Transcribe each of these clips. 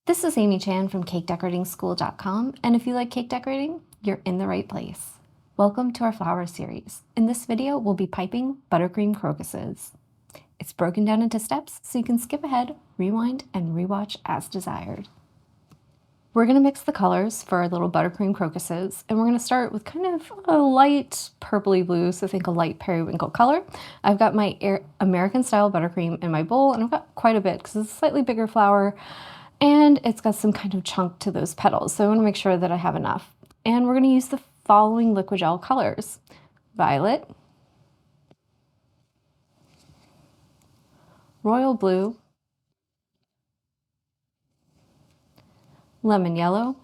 This is Amy Chan from CakeDecoratingSchool.com, and if you like cake decorating, you're in the right place. Welcome to our flower series. In this video, we'll be piping buttercream crocuses. It's broken down into steps, so you can skip ahead, rewind, and rewatch as desired. We're going to mix the colors for our little buttercream crocuses, and we're going to start with kind of a light purpley blue, so think a light periwinkle color. I've got my American style buttercream in my bowl, and I've got quite a bit because it's a slightly bigger flower, and it's got some kind of chunk to those petals, so I want to make sure that I have enough. And we're going to use the following liquid gel colors: violet, royal blue, lemon yellow,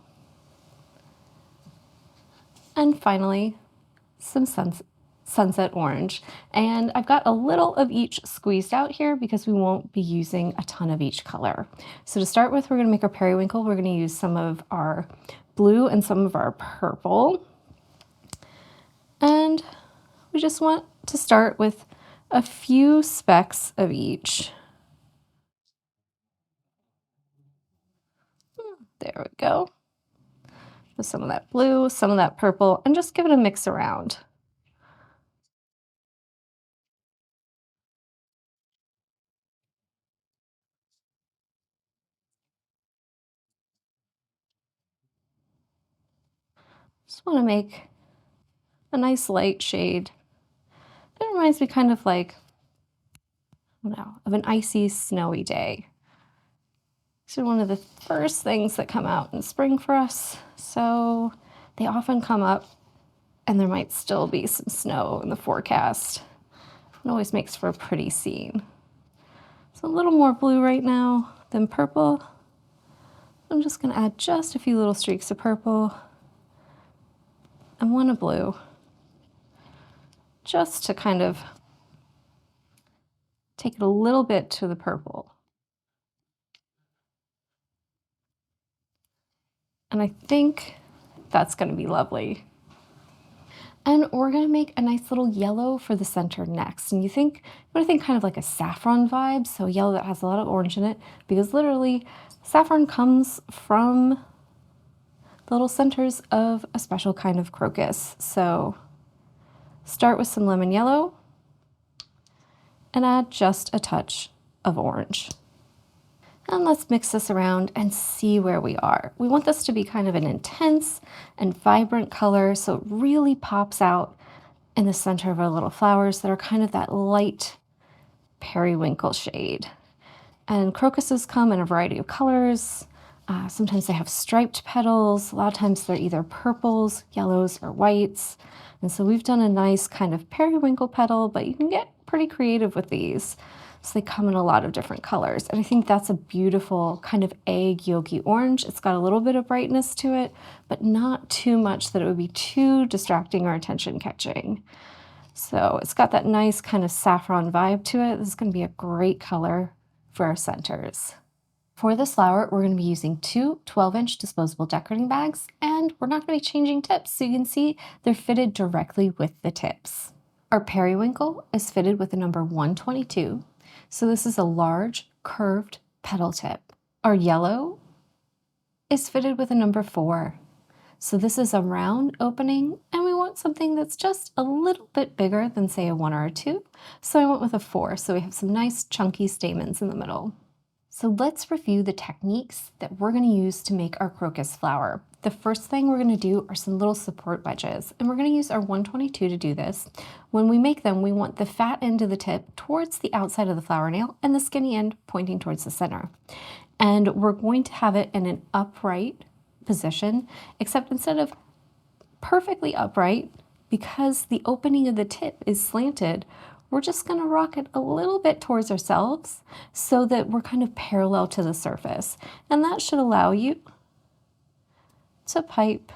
and finally some sunset orange. And I've got a little of each squeezed out here because we won't be using a ton of each color. So to start with, we're going to make our periwinkle. We're going to use some of our blue and some of our purple. And we just want to start with a few specks of each. There we go. With some of that blue, some of that purple, and just give it a mix around. Just want to make a nice light shade. It reminds me kind of like, I don't know, of an icy, snowy day. These are one of the first things that come out in spring for us, so they often come up and there might still be some snow in the forecast. It always makes for a pretty scene. So a little more blue right now than purple. I'm just going to add just a few little streaks of purple and one of blue, just to kind of take it a little bit to the purple. And I think that's going to be lovely. And we're going to make a nice little yellow for the center next. And you want to think kind of like a saffron vibe, so yellow that has a lot of orange in it, because literally saffron comes from the little centers of a special kind of crocus. So start with some lemon yellow and add just a touch of orange. And let's mix this around and see where we are. We want this to be kind of an intense and vibrant color, so it really pops out in the center of our little flowers that are kind of that light periwinkle shade. And crocuses come in a variety of colors. Sometimes they have striped petals. A lot of times they're either purples, yellows, or whites. And so we've done a nice kind of periwinkle petal, but you can get pretty creative with these. So they come in a lot of different colors. And I think that's a beautiful kind of egg yolky orange. It's got a little bit of brightness to it, but not too much that it would be too distracting or attention catching. So it's got that nice kind of saffron vibe to it. This is going to be a great color for our centers. For this flower, we're going to be using two 12-inch disposable decorating bags, and we're not going to be changing tips. So you can see they're fitted directly with the tips. Our periwinkle is fitted with a number 122. So this is a large curved petal tip. Our yellow is fitted with a number 4. So this is a round opening, and we want something that's just a little bit bigger than, say, a 1 or a 2. So I went with a 4, so we have some nice chunky stamens in the middle. So let's review the techniques that we're going to use to make our crocus flower. The first thing we're going to do are some little support wedges, and we're going to use our 122 to do this. When we make them, we want the fat end of the tip towards the outside of the flower nail and the skinny end pointing towards the center. And we're going to have it in an upright position, except instead of perfectly upright, because the opening of the tip is slanted, we're just going to rock it a little bit towards ourselves so that we're kind of parallel to the surface. And that should allow you to pipe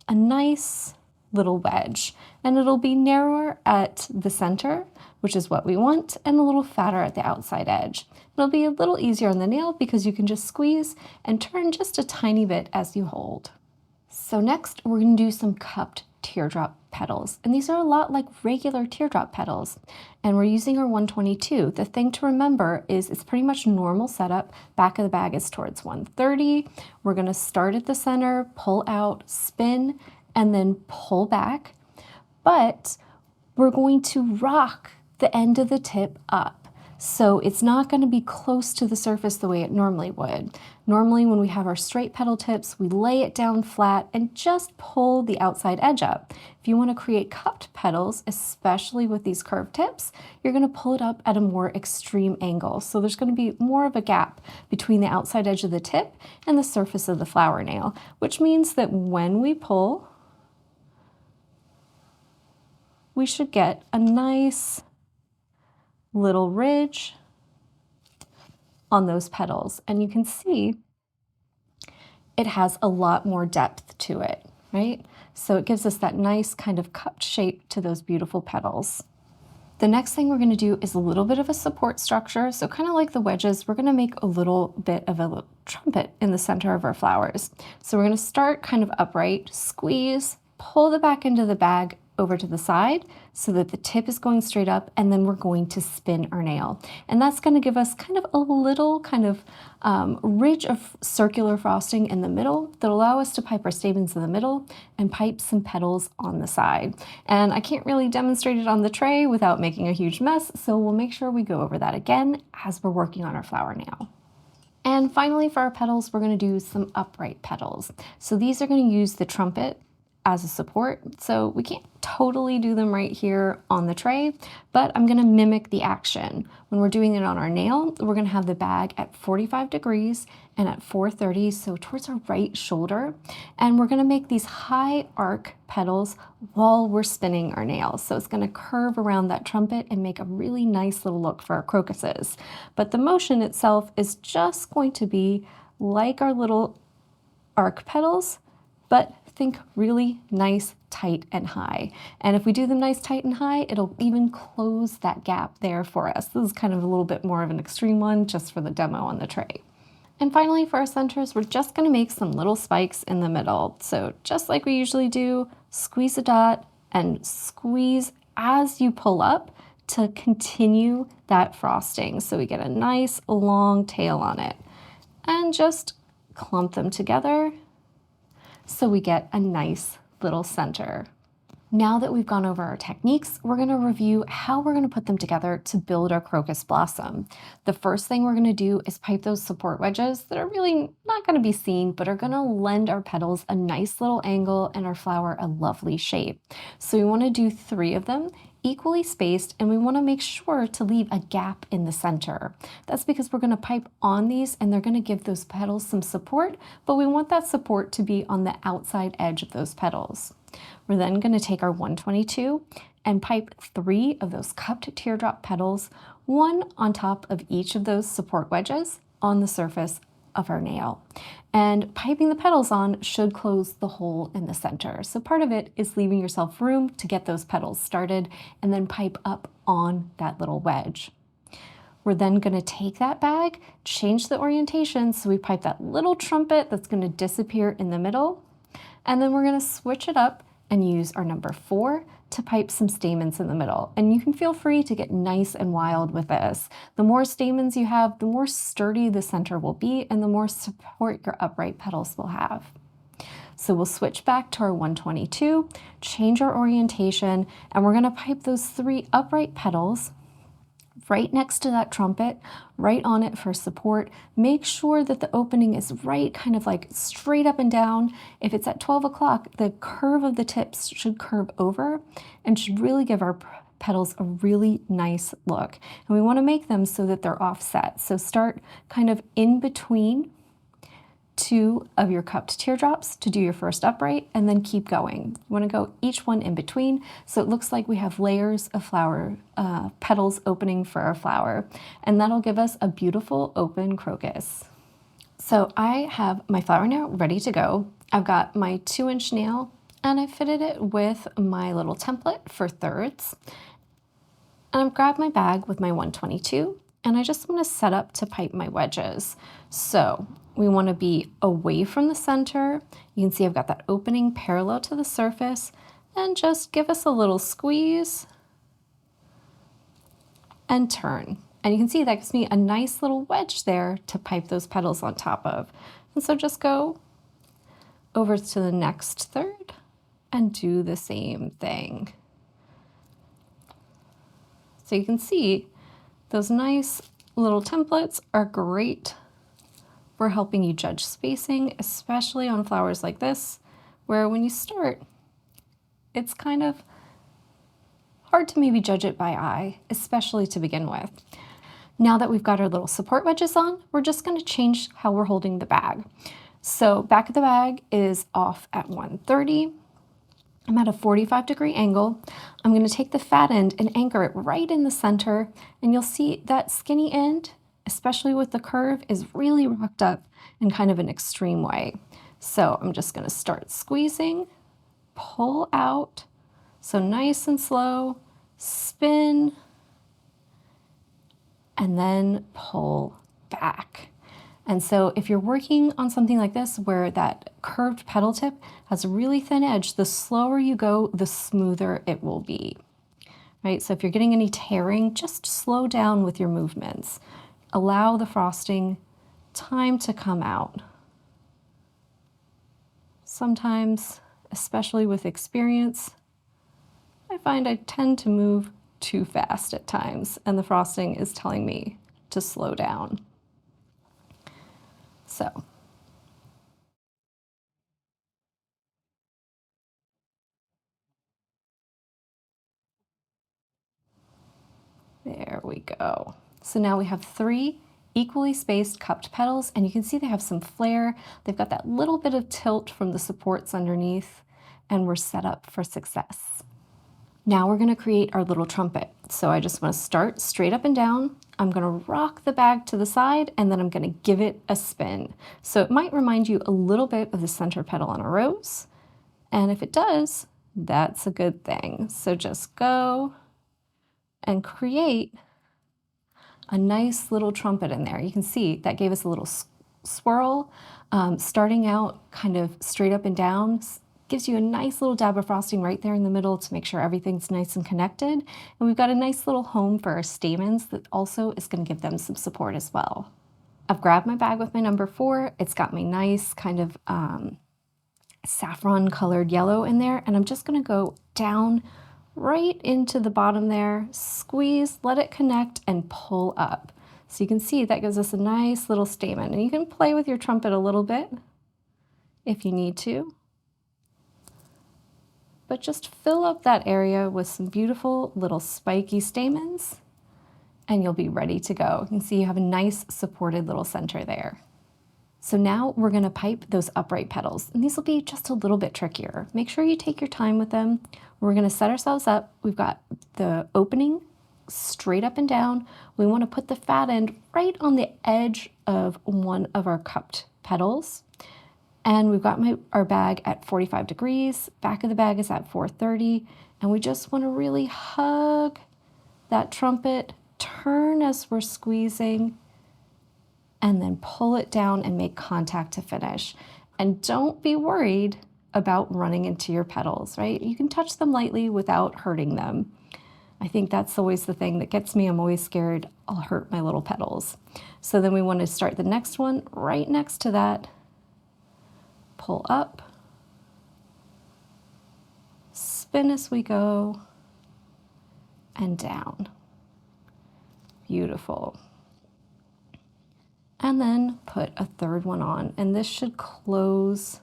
a nice little wedge, and it'll be narrower at the center, which is what we want, and a little fatter at the outside edge. It'll be a little easier on the nail because you can just squeeze and turn just a tiny bit as you hold. So next we're going to do some cupped teardrop petals. And these are a lot like regular teardrop petals. And we're using our 122. The thing to remember is it's pretty much normal setup. Back of the bag is towards 130. We're going to start at the center, pull out, spin, and then pull back. But we're going to rock the end of the tip up. So it's not going to be close to the surface the way it normally would. Normally when we have our straight petal tips, we lay it down flat and just pull the outside edge up. If you want to create cupped petals, especially with these curved tips, you're going to pull it up at a more extreme angle. So there's going to be more of a gap between the outside edge of the tip and the surface of the flower nail, which means that when we pull, we should get a nice little ridge on those petals. And you can see it has a lot more depth to it, right? So it gives us that nice kind of cupped shape to those beautiful petals. The next thing we're going to do is a little bit of a support structure. So kind of like the wedges, we're going to make a little bit of a trumpet in the center of our flowers. So we're going to start kind of upright, squeeze, pull the back end of the bag over to the side so that the tip is going straight up, and then we're going to spin our nail. And that's going to give us kind of a little kind of ridge of circular frosting in the middle that allow us to pipe our stamens in the middle and pipe some petals on the side. And I can't really demonstrate it on the tray without making a huge mess, so we'll make sure we go over that again as we're working on our flower nail. And finally, for our petals, we're going to do some upright petals. So these are going to use the trumpet as a support. So we can't totally do them right here on the tray, but I'm going to mimic the action. When we're doing it on our nail, we're going to have the bag at 45 degrees and at 430, so towards our right shoulder. And we're going to make these high arc petals while we're spinning our nails. So it's going to curve around that trumpet and make a really nice little look for our crocuses. But the motion itself is just going to be like our little arc petals, but think really nice, tight, and high. And if we do them nice, tight, and high, it'll even close that gap there for us. This is kind of a little bit more of an extreme one just for the demo on the tray. And finally, for our centers, we're just going to make some little spikes in the middle. So just like we usually do, squeeze a dot and squeeze as you pull up to continue that frosting. So we get a nice long tail on it. And just clump them together so we get a nice little center. Now that we've gone over our techniques, we're going to review how we're going to put them together to build our crocus blossom. The first thing we're going to do is pipe those support wedges that are really not going to be seen, but are going to lend our petals a nice little angle and our flower a lovely shape. So we want to do 3 of them, equally spaced, and we want to make sure to leave a gap in the center. That's because we're going to pipe on these and they're going to give those petals some support, but we want that support to be on the outside edge of those petals. We're then going to take our 122 and pipe 3 of those cupped teardrop petals, one on top of each of those support wedges on the surface of our nail. And piping the petals on should close the hole in the center. So part of it is leaving yourself room to get those petals started and then pipe up on that little wedge. We're then going to take that bag, change the orientation, so we pipe that little trumpet that's going to disappear in the middle, and then we're going to switch it up and use our number 4 to pipe some stamens in the middle. And you can feel free to get nice and wild with this. The more stamens you have, the more sturdy the center will be and the more support your upright petals will have. So we'll switch back to our 122, change our orientation, and we're going to pipe those 3 upright petals right next to that trumpet, right on it for support. Make sure that the opening is right kind of like straight up and down. If it's at 12 o'clock, the curve of the tips should curve over and should really give our petals a really nice look. And we want to make them so that they're offset. So start kind of in between 2 of your cupped teardrops to do your first upright, and then keep going. You want to go each one in between so it looks like we have layers of flower petals opening for our flower, and that'll give us a beautiful open crocus. So I have my flower nail ready to go. I've got my 2-inch nail and I fitted it with my little template for thirds, and I've grabbed my bag with my 122 and I just want to set up to pipe my wedges. So we want to be away from the center. You can see I've got that opening parallel to the surface, and just give us a little squeeze and turn. And you can see that gives me a nice little wedge there to pipe those petals on top of. And so just go over to the next third and do the same thing. So you can see those nice little templates are great for helping you judge spacing, especially on flowers like this, where when you start, it's kind of hard to maybe judge it by eye, especially to begin with. Now that we've got our little support wedges on, we're just going to change how we're holding the bag. So back of the bag is off at 130. I'm at a 45-degree angle. I'm going to take the fat end and anchor it right in the center, and you'll see that skinny end, especially with the curve, is really rocked up in kind of an extreme way. So I'm just going to start squeezing, pull out, so nice and slow, spin, and then pull back. And so if you're working on something like this where that curved petal tip has a really thin edge, the slower you go, the smoother it will be, right? So if you're getting any tearing, just slow down with your movements. Allow the frosting time to come out. Sometimes, especially with experience, I find I tend to move too fast at times, and the frosting is telling me to slow down. So there we go. So now we have 3 equally spaced cupped petals, and you can see they have some flare. They've got that little bit of tilt from the supports underneath, and we're set up for success. Now we're going to create our little trumpet. So I just want to start straight up and down. I'm going to rock the bag to the side, and then I'm going to give it a spin. So it might remind you a little bit of the center petal on a rose. And if it does, that's a good thing. So just go and create a nice little trumpet in there. You can see that gave us a little swirl. Starting out kind of straight up and down gives you a nice little dab of frosting right there in the middle to make sure everything's nice and connected. And we've got a nice little home for our stamens that also is going to give them some support as well. I've grabbed my bag with my number 4. It's got my nice kind of saffron colored yellow in there, and I'm just going to go down right into the bottom there, squeeze, let it connect, and pull up. So you can see that gives us a nice little stamen, and you can play with your trumpet a little bit if you need to, but just fill up that area with some beautiful little spiky stamens, and you'll be ready to go. You can see you have a nice supported little center there. So now we're going to pipe those upright petals, and these will be just a little bit trickier. Make sure you take your time with them. We're going to set ourselves up. We've got the opening straight up and down. We want to put the fat end right on the edge of one of our cupped petals. And we've got our bag at 45 degrees. Back of the bag is at 430. And we just want to really hug that trumpet, turn as we're squeezing, and then pull it down and make contact to finish. And don't be worried about running into your petals, right? You can touch them lightly without hurting them. I think that's always the thing that gets me. I'm always scared I'll hurt my little petals. So then we want to start the next one right next to that. Pull up, spin as we go, and down. Beautiful. And then put a third one on, and this should close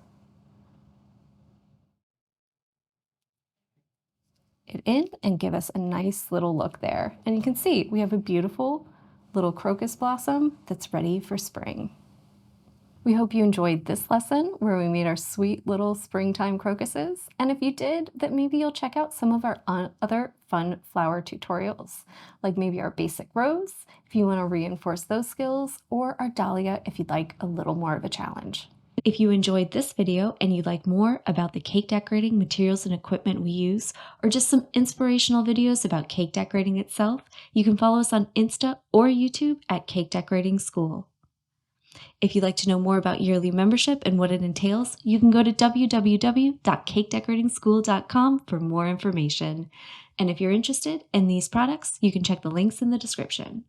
it in and give us a nice little look there. And you can see we have a beautiful little crocus blossom that's ready for spring. We hope you enjoyed this lesson where we made our sweet little springtime crocuses. And if you did, then maybe you'll check out some of our other fun flower tutorials, like maybe our basic rose, if you want to reinforce those skills, or our dahlia if you'd like a little more of a challenge. If you enjoyed this video and you'd like more about the cake decorating materials and equipment we use, or just some inspirational videos about cake decorating itself, you can follow us on Insta or YouTube at Cake Decorating School. If you'd like to know more about yearly membership and what it entails, you can go to www.cakedecorating.school.com for more information. And if you're interested in these products, you can check the links in the description.